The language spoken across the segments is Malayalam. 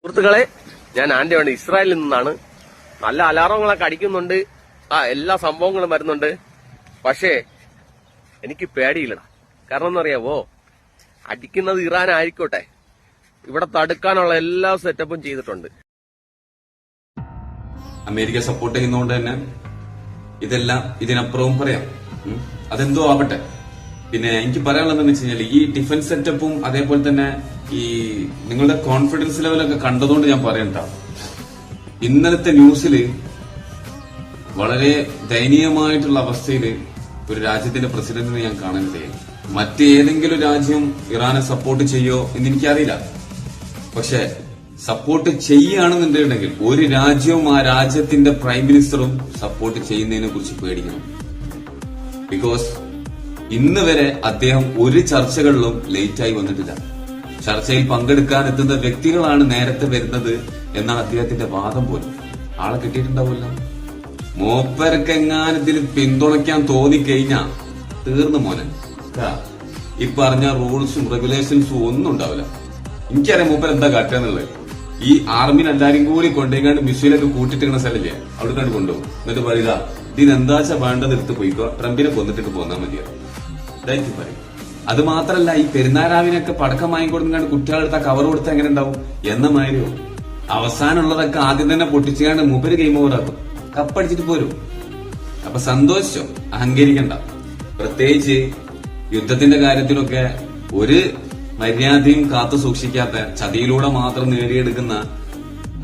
സുഹൃത്തുക്കളെ, ഞാൻ ആന്റണിയാണ്. ഇസ്രായേലിൽ നിന്നാണ്. നല്ല അലാറങ്ങളൊക്കെ അടിക്കുന്നുണ്ട്, എല്ലാ സംഭവങ്ങളും വരുന്നുണ്ട്. പക്ഷേ എനിക്ക് പേടിയില്ലടാ. കാരണം എന്നറിയാവോ, അടിക്കുന്നത് ഇറാൻ ആയിക്കോട്ടെ, ഇവിടെ തടുക്കാനുള്ള എല്ലാ സെറ്റപ്പും ചെയ്തിട്ടുണ്ട്. അമേരിക്ക സപ്പോർട്ട് ചെയ്യുന്നതുകൊണ്ട് തന്നെ ഇതെല്ലാം ഇതിനപ്പുറവും പറയാം. അതെന്തോ ആവട്ടെ. പിന്നെ എനിക്ക് പറയാനുള്ളതെന്ന് വെച്ച് കഴിഞ്ഞാൽ ഈ ഡിഫൻസ് സെറ്റപ്പും അതേപോലെ തന്നെ ഈ നിങ്ങളുടെ കോൺഫിഡൻസ് ലെവലൊക്കെ കണ്ടതുകൊണ്ട് ഞാൻ പറയണ്ട. ഇന്നലത്തെ ന്യൂസില് വളരെ ദയനീയമായിട്ടുള്ള അവസ്ഥയില് ഒരു രാജ്യത്തിന്റെ പ്രസിഡന്റിനെ ഞാൻ കാണാനിടയായി. മറ്റേതെങ്കിലും രാജ്യം ഇറാനെ സപ്പോർട്ട് ചെയ്യോ എന്ന് എനിക്കറിയില്ല. പക്ഷെ സപ്പോർട്ട് ചെയ്യുകയാണെന്നുണ്ടെങ്കിൽ ഒരു രാജ്യവും ആ രാജ്യത്തിന്റെ പ്രൈം മിനിസ്റ്ററും സപ്പോർട്ട് ചെയ്യുന്നതിനെ കുറിച്ച് പേടിക്കണം. ബിക്കോസ് ഇന്ന് വരെ അദ്ദേഹം ഒരു ചർച്ചകളിലും ലേറ്റായി വന്നിട്ടില്ല. ചർച്ചയിൽ പങ്കെടുക്കാൻ എത്തുന്ന വ്യക്തികളാണ് നേരത്തെ വരുന്നത് എന്നാണ് അദ്ദേഹത്തിന്റെ വാദം പോലും. ആളെ കിട്ടിയിട്ടുണ്ടാവില്ല. മൂപ്പർക്കെങ്ങാനും ഇതിൽ പിന്തുണയ്ക്കാൻ തോന്നിക്കഴിഞ്ഞാ തീർന്നു മോനെ. ഈ പറഞ്ഞ റൂൾസും റെഗുലേഷൻസും ഒന്നും ഉണ്ടാവില്ല. എനിക്കറിയാം മൂപ്പർ എന്താ കാട്ടുകയെന്നുള്ളത്. ഈ ആർമിനെ എല്ലാരും കൂടി കൊണ്ടുപോയിക്കാണ്ട് മിസൈലൊക്കെ കൂട്ടിട്ടിരിക്കുന്ന സ്ഥലമില്ലേ, അവിടെ കണ്ട് കൊണ്ടുപോകും. എന്നിട്ട് പറയുക ഇതിനെന്താച്ചാ വേണ്ടത് എടുത്ത് പോയിക്കോ, ട്രംപിനെ കൊന്നിട്ട് പോന്നാൽ മതിയാണ് ഇതായിട്ട് പറയും. അത് മാത്രല്ല, ഈ പെരുന്നാരാവിനൊക്കെ പടക്കം വാങ്ങിക്കൊടുക്കാണ്ട് കുട്ടികളെടുത്താ കവർ കൊടുത്താൽ എങ്ങനെ ഉണ്ടാവും എന്ന മാതിരിയോ. അവസാനമുള്ളതൊക്കെ ആദ്യം തന്നെ പൊട്ടിച്ചാണ്ട് മൂപ്പര് ഗെയിം ഓവറാക്കും, കപ്പടിച്ചിട്ട് പോരും. അപ്പൊ സന്തോഷിച്ചോ, അഹങ്കരിക്കണ്ട. പ്രത്യേകിച്ച് യുദ്ധത്തിന്റെ കാര്യത്തിലൊക്കെ ഒരു മര്യാദയും കാത്തു സൂക്ഷിക്കാത്ത, ചതിയിലൂടെ മാത്രം നേടിയെടുക്കുന്ന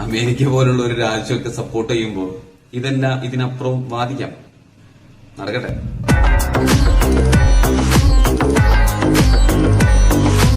അമേരിക്ക പോലുള്ള ഒരു രാജ്യമൊക്കെ സപ്പോർട്ട് ചെയ്യുമ്പോൾ ഇതെല്ലാം ഇതിനപ്പുറം വാദിക്കാം. നടക്കട്ടെ.